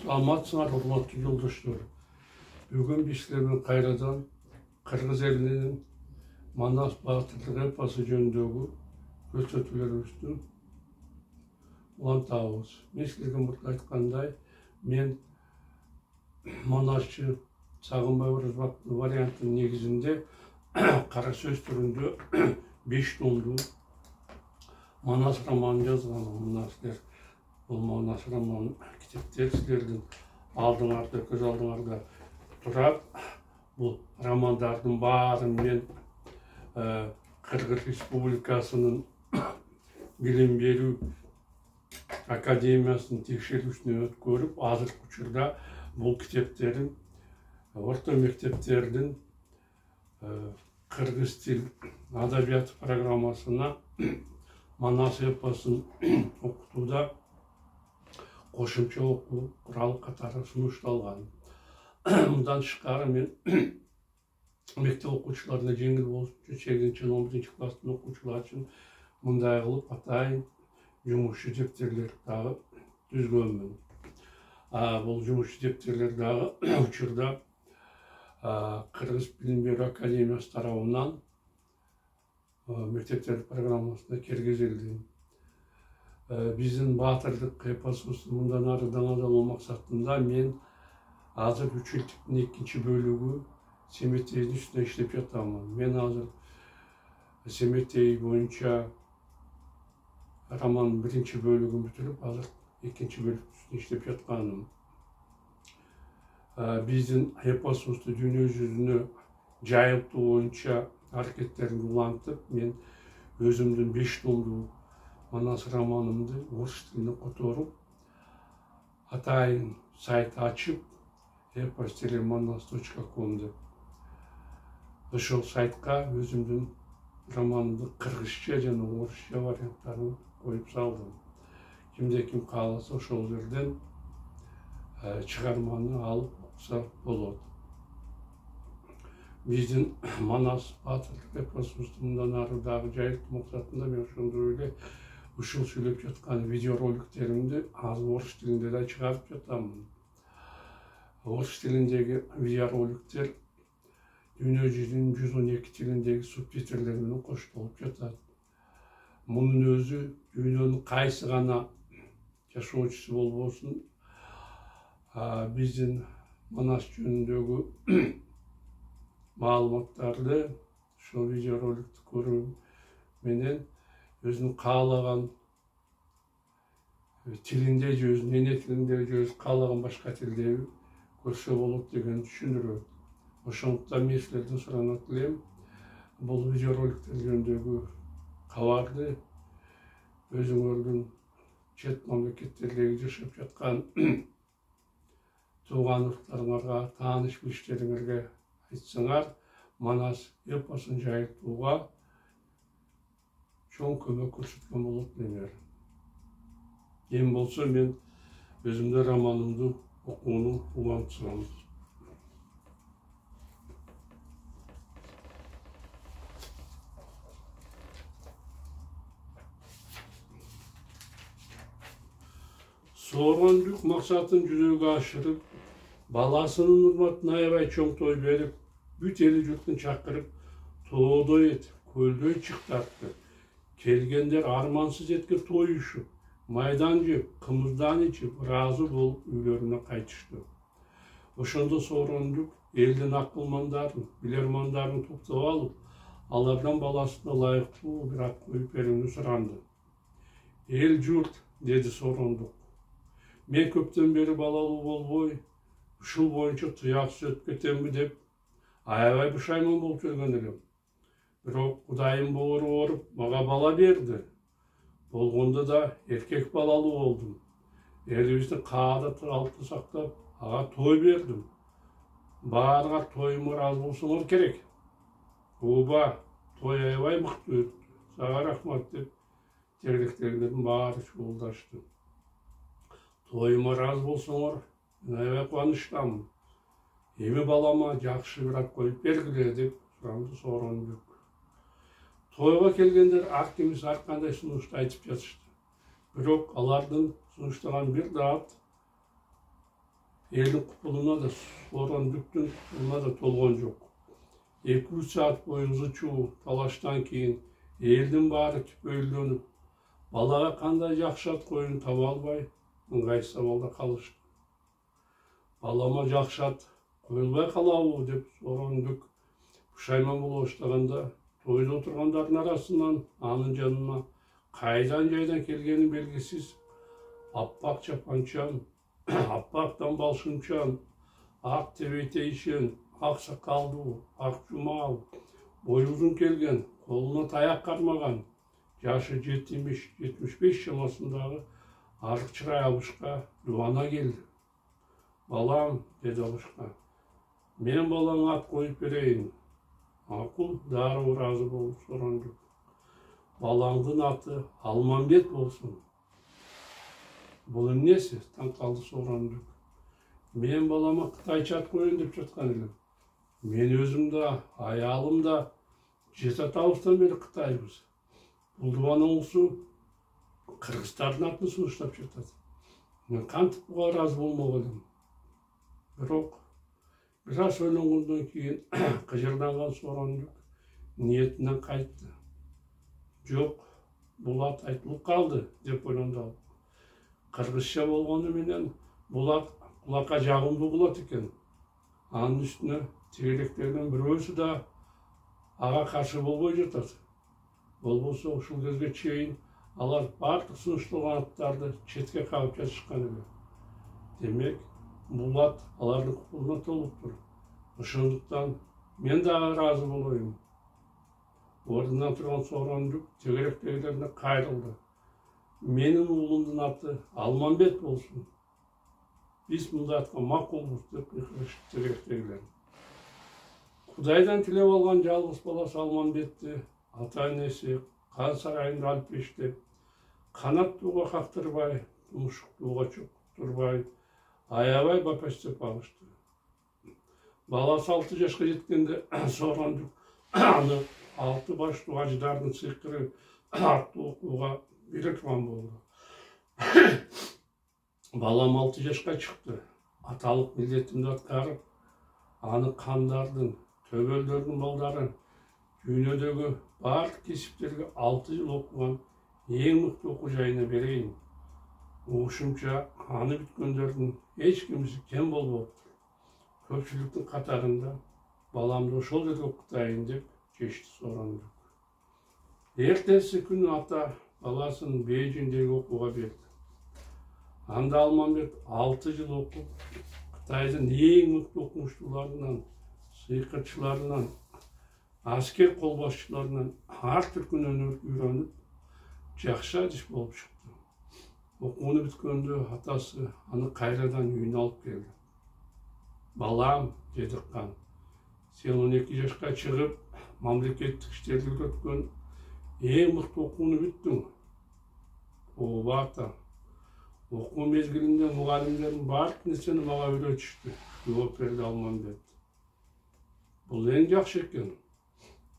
Саламатсыңар, урматтуу жолдоштор. Бүгүн биз силер менен кайрадан кыргыз элинин Манас баатырлык эпосу жөнүндөгү көрсөтүүлөрүбүздү улантабыз. Мен силерге мурда айткандай, мен Манасчы Сагынбай Оразбактын вариантынын негизинде кара сөз түрүндө 5 томдуу Манас романын жазгам. Мына силер бул Манас роман китептер силердин алдыңарда, көз алдыңарда турат. Бул романдардын баарын мен Кыргыз Республикасынын билим берүү академиясынын текшерүүсүнөн өткөрүп, азыркы учурда бул китептерин орто мектептердин кыргыз тил адабияты программасына Манас эпосун окутууда кошумча окуу куралы катары сунушталган. Мындан тышкары мен мектеп окуучуларына жеңил болуш үчүн 8-11 класстын окуучулары үчүн мындай кылып атайын жумушчу дептерлер дагы түзгөнмүн. Бул жумушчу дептерлер дагы учурда Кыргыз билим берүү академиясы тарабынан мектептер программасына киргизилди. Биздин баатырдык эпосубуздун мындан ары даңазалоо максатында мен азыр 3 илтиктин 2 бөлүгү Семетейдин үстүнө иштеп жатамын. Мен азыр Семетей боюнча романдын 1 бөлүгүн бүтүрүп, азыр 2 бөлүктүн үстүнө иштеп жатканым. Биздин эпосубузду дүйнө жүзүнө жайылтуу боюнча аракеттерин улантып, мен өзүмдүн 5 томдуу Манас романымды орус тилине которуп, атайын сайт ачып, epos-manas.com деп ошол сайтка өзүмдүн романымды кыргызча жана орусча варианттарын коюп салдым. Кимде ким кааласа ошол жерден чыгарманы алып окуса болот. Биздин Манас баатырлык эпосубузду мындан ары дагы жайылтуу максатында мен ошондой эле ушул сүйлөп жаткан видеороликтеримди азыр орус тилинде да чыгарып жатамын. Орус тилиндеги видеороликтер дүйнө жүзүнүн 112 тилиндеги субтитрлер менен коштолуп жатат. Мунун өзү дүйнөнүн кайсы гана жашоочусу болбосун биздин Манас жөнүндөгү маалыматтарды ошол видеороликти көрүү менен өзүнүн каалаган тилинде же өзүнүн эне тилинде же өзү каалаган башка тилде көрсө болот дегенди түшүндүрөт. Ошондуктан мен силерден суранат элем, бул видеороликтер жөнүндөгү кабарды өзүңөрдүн чет мамлекеттердеги жашап жаткан тууган уруктарыңарга, тааныш билиштериңерге айтсаңар, Манас эпосун жайылтууга чоң көмөк көрсөткөн болот меңер. Эми болсо мен өзүмдүн романымды окууну улантсам. Сооронбек максатын жүзөгө ашырып, баласынын урматына аябай чоң той берип, бүт эли журтун чакырып, тоодой этип, көлдөй чыктартты. Келгендер армансыз эткир тоюшуп, майдан жеп, кымыздан ичип, ыраазы болуп үйлөрүнө кайтышты. Ошондо Сооронбек элдин акылмандарын, билермандарын топтоп алып, алардан баласына ылайыктуу бир ат коюп берүүнү суранды. Эл журт, деди Сооронбек, мен көптөн бери балалуу болбой, ушул боюнча туяксыз өтүп кетемби деп аябай бушайман болуп жүргөн элем. Бирок Кудайым ооруп мага бала берди. Болгондо да эркек балалуу болдум. Элибиздин каадатын сактап, ага той бердим. Баарыңар тоюма ыраазы болсоңор керек. Ооба, той аябай мыкты өттү. Сага рахмат деп жергиликтегилердин баары чуулдашты. Тоюма ыраазы болсоңор, мен аябай кубанычтамын. Эми балама жакшы бир ат коюп бергиле деп суранды Сооронбек. Тойга келгендер ак эмес ар кандай сунушту айтып жатышты. Бирок алардын сунуштаган бир да ат Elдің құпылына да, Сооронбүктің құпылына да толған жоқ. 2-3 saat бойы ызы-чуу талаштан кейін елдің бары түпөйлөнүп, балаға қандай жақсы ат қойын таба албай, ыңғайсыз абалда қалышты. Балама жақсы ат қойылбай қалабы деп Сооронбүк пушайман бола баштаганда, тойда отырғандардың арасынан анын жанына қайдан жайдан келгені белгісіз аппақ чапанчан, аппақ дамбалшынчан, ақ тебетейшен, ақ сақалды, ақ жумал, бойы ұзын келген, қолына таяқ қармаған, жашы 70-75 шамасындағы арық чырай Абышқа дуана келді. Балам, деді Абышқа, мен балаңа ат қойып берейін. Мақұл, дару разы болып Сооронбүк. Балаңдың аты Алмамбет болсын. Бұл несі? Таң қалды Сооронбүк. Мен балама қытайша ат қойын деп жатқан едім. Мен өзімді, аялымда 7 ауыстан бері Қытайбыз. Бұл дуаның ұлысы қырғыздардың атын сунуштап жатады. Мен қантып бұға разы болмақ едім. Бірақ біраз ойланғандан кейін қыжырданған Сооронбүк ниетінен қайтты. Жоқ, бұл ат айтылып қалды деп ойланды. Қырғызша болғаны менен бұл ат құлаққа жағымды болады екен. Анын үстіне тегеректердің біреусі да аға қарсы болбой жатады. Бұл болса ушул кезге чейин алар бардық сунушталган аттарды четке кагып жатышкан эле. Демек, бұл ат алардын құқығына толуп тур. Ошондуктан мен дагы разы болоюм. Ордунан турган Сооронбүк тегеректегилерине кайрылды. Менин уулумдун аты Алмамбет болсун. Биз мындай атка макулбуз деп кыйкырышты тегеректегилер. Кудайдан тилеп алган жалгыз баласы Алмамбетти ата-энеси қан сарайында алып бештеп, канат тууга кактырбай, тумушук тууга чоктурбай, аябай бапестеп алышты. Баласы 6 жашка жеткенде Сооронбүк аны 6 баштуу аждардын сыйкыры аттуу окууга үйрөткөн болду. Балам 6 жашка чыкты. Аталык милдетимди аткарып, аны кандардын, төбөлдөрдүн балдарын, дүйнөдөгү бардык кесиптерге 6 жыл окуган эң мыкты окуу жайына берейин. Угушумча аны бүткөндөрдүн эч кимиси кем болбоптур. Көпчүлүктүн катарында баламды ошол жерге окутайын деп чечти Сооронбүк. Эртеси күнү ата баласын Бейжиңдеги окууга берди. Анда Алмамбет 6 жыл окуп, Кытайдын эң мыкты окумуштууларынан, сыйкырчыларынан, аскер колбашчыларынан ар түркүн өнөр үйрөнүп, жакшы адиш болуп чыкты. Окууну бүткөндө атасы аны кайрадан үйүнө алып келди. Балам, деди кан, сен 12 жашка чыгып, мамлекеттик иштерди өткөн эң мыкты окууну бүттүң. Ооба ата, окуу мезгилинде мугалимдердин бардык нерсени мага үйрөтүштү, жооп берди Алмамбет. Бул эң жакшы экен,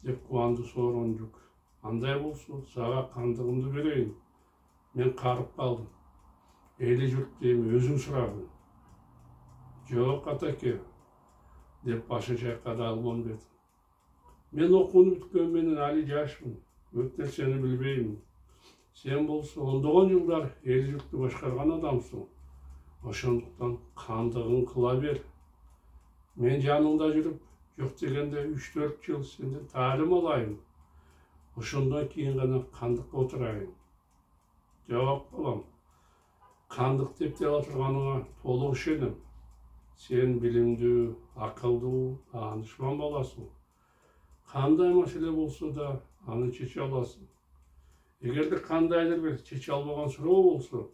деп кубанды Сооронбүк. Андай болсо, сага кандыгымды берейин. Мен карып калдым. Эли журтты эми өзүң сурагын. Жок атаке, деп башын чайкады Алмамбет. Мен окууну бүткөн менен али жашмын, көп нерсени билбеймин. Сен болсо ондогон жылдар эл журтты башкарган адамсың. Ошондуктан кандыгын кыла бер. Мен жаныңда жүрүп, жок дегенде 3-4 жыл сенден таалим алайын. Ошондон кийин гана кандыкка отурайын. Жок балам, кандык деп дей турганыңа толук ишенем. Сен билимдүү, акылдуу, данышман баласың. Кандай маселе болсо да аны чече аласың. Эгерде кандайдыр бир чече албаган суроо болсо,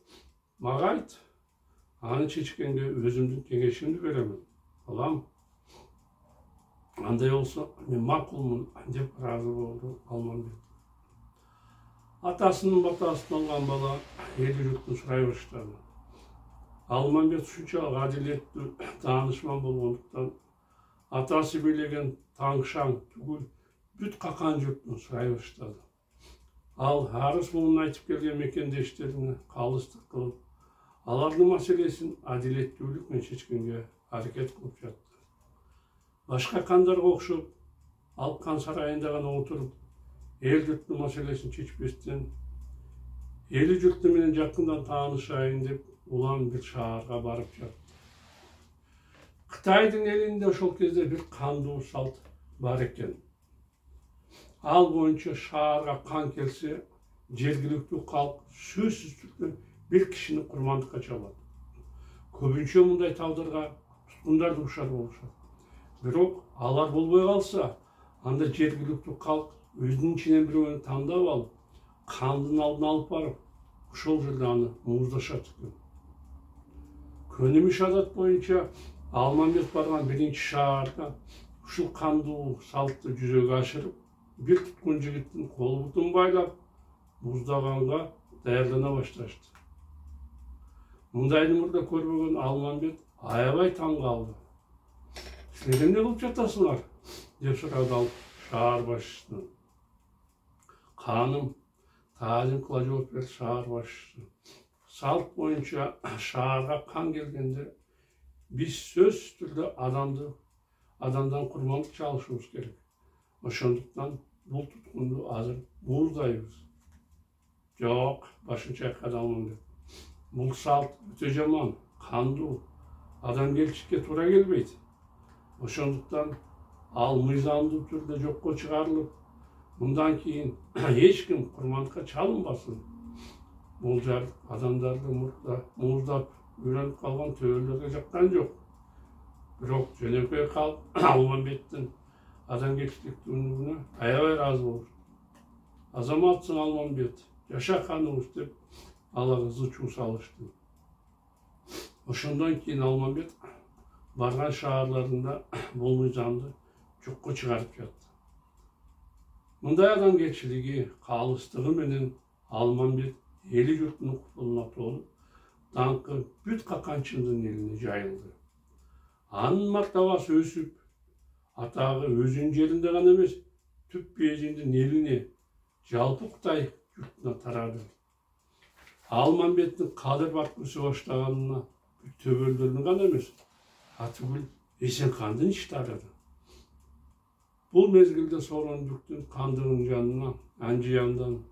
мага айт. Аны чечкенге өзүмдүн кеңешимди беремин. Балам, андай болсо мен макулмун деп разы болду Алмамбет. Атасынын батасын алган бала эл журттун сурай баштады. Алмамбет ушунчалык адилеттүү, таанышман болгондуктан атасы бийлеген Таңшаң түгүл бүт какан журттун сурай баштады. Ал арыз муун айтып келген мекендештерине калыстык кылып, Алардын маселесин адилеттүүлүк менен чечкенге аракет кылып жатты. Башка кандарга окшоп, ал кан сарайында гана отуруп, эл журттун маселесин чечпестен, эли журту менен жакындан таанышайын деп улам бир шаарга барып жатты. Кытайдын элинде ошол кезде бир кандуу салт бар экен. Ал боюнча шаарга кан келсе, жергиликтүү калк сөзсүз түрдө бир кишини курмандыкка чалат. Көбүнчө мындай талдарга туткундар дуушар болушат. Бирок алар болбой калса, анда жергиликтүү калк өзүнүн ичинен бирөөнү тандап алып, кандын алдын алып барып, ошол жерде аны мууздашат экен. Көнүмүш адат боюнча Алмамбет барган биринчи шаарда ушул кандуу салтты жүзөгө ашырып, бир туткун жигиттин кол бутун байлап, муздаганга даярдана башташты. Мындайдын мурда көрбөгөн Алмамбет аябай таң калды. Силер эмне кылып жатасыңар? Деп сурады ал шаар башчысынан. Ханым, таазим кыла жооп берди шаар башчысы. Салт боюнча шаарга кан келгенде биз сөзсүз түрдө адамдан курмандык чалышыбыз керек. Ошондуктан бул туткунду азыр мууздайбыз. Жок, башын чайкады Алмамбет. Бул салт өтө жаман, кандуу, адамгерчиликке туура келбейт. Ошондуктан ал мыйзамдуу түрдө жокко чыгарылып, мындан кийин эч ким курмандыкка чалынбасын. Бул жар адамдарды мууздап үйрөнүп калган төбөлөргө жаккан жок. Бирок жөнөкөй калк Алмамбеттин адамгерчиликтүүлүгүнө аябай ыраазы болуп. Азаматсың Алмамбет, жаша ханыбыз деп алага ызы чуу салышты. Ошондон кийин Алмамбет барган шаарларында бул мыйзамды жокко чыгарып жатты. Мындай адамгерчилиги, калыстыгы менен Алмамбет эли журтунун кутулуна толуп, даңкы бүт каканчындын элине жайылды. Анын мартабасы өсүп, атагы өзүнүн жеринде гана эмес, түп Бейжиңдин элине, жалпы Кытай журтуна тарады. Алмамбеттин кадыр барып өсө баштаганына бүт төбөлдөрдүн гана эмес, атүгүл Эсенкандын иши тарады. Бул мезгилде Сооронбүктүн кандыгынын жанына Анжияндан,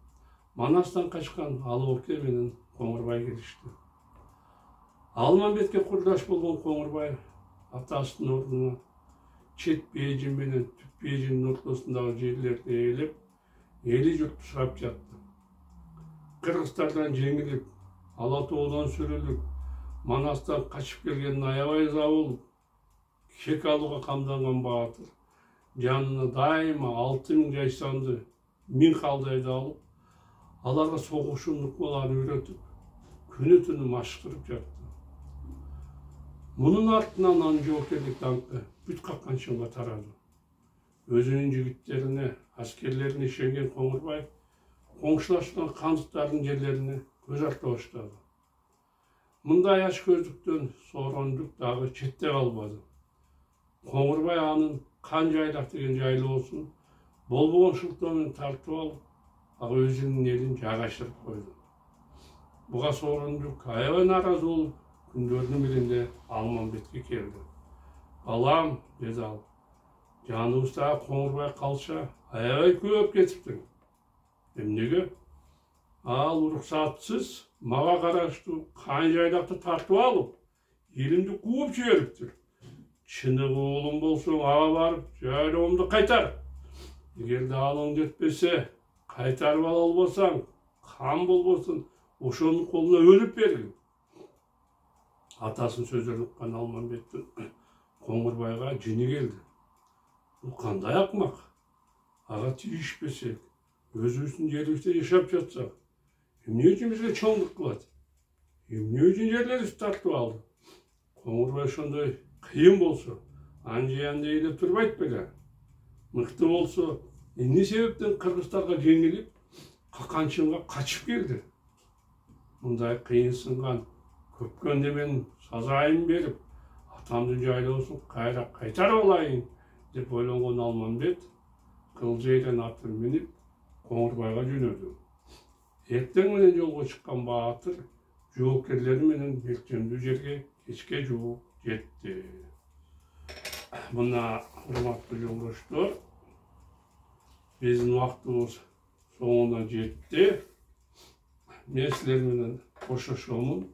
Манастан качкан Алооке менен Коңурбай келишти. Алмамбетке курдаш болгон Коңурбай атасынын ордуна чет Бейжиң менен түп Бейжиңдин ортосундагы жерлерди ээлеп, эли журтту сурап жатты. Кыргыздардан жеңилип, Ала тоодон сүрүлүп, Манастан качып келгенин аябай ыза болуп, кек алууга камданган баатыр жанына дайыма 6000 жайсанды, 1000 калдайды алып, аларга согушу нукмаларын үйрөтүп, күнү түнү машкырып жатты. Мунун артынан Анжоокелик даңкы бүт каканчынга тарады. Өзүнүн жигиттерине, аскерлерине ишенген Коңурбай коңшулашкан кандыктардын жерлерине көз арта баштады. Мындай ач көздүктөн Сооронбүк дагы четте калбады. Коңурбай анын Кан жайлак деген жайлоосун болбогон шылтоо менен тартып алып, ага өзүнүн элин жайгаштырып койду. Буга Сооронбүк аябай нааразы болуп, күндөрдүн биринде Алмамбетке келди. Балам, деди ал, жаныбызда Коңурбай калча аябай көп кетиптиң. Эмнеге? Ал уруксатсыз мага караштуу Кан жайлакты тартып алып, элимди кууп жибериптир. Чыныгы уулум болсоң, ага барып, жайлоомду кайтар. Эгерде ал оңдетпесе, кайтарып ала албасаң, кан болбосун, ошонун колуна өлүп бергин. Атасынын сөздөрүн уккан Алмамбеттин Коңурбайга жини келди. Бул кандай акмак? Ага тийишпесек, өзүбүздүн жерибизде жашап жатсак, эмне үчүн бизге чоңдук кылат? Эмне үчүн жерлерибизди тартып алды? Коңурбай ошондой кыйын болсо, Анжиянды ээлеп турбайт беле? Мыкты болсо, эмне себептен кыргыздарга жеңилип, каканчынга качып келди? Мындай кыйын сынган көпкөн демен сазайын берип, атамдын жайлоосун кайра кайтарып алайын деп ойлонгон Алмамбет кылжайдан атын минип Коңурбайга жөнөдү. Эртең менен жолго чыккан баатыр jokerleri menen beltemdүү жерге кечке жууп жетти. Мына урматтуу жолдоштор, биздин убактыбыз соңуна жетти. Мен силер менен коштошомун.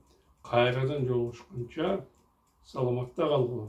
Кайрадан жолугушканча саламатта калгыла.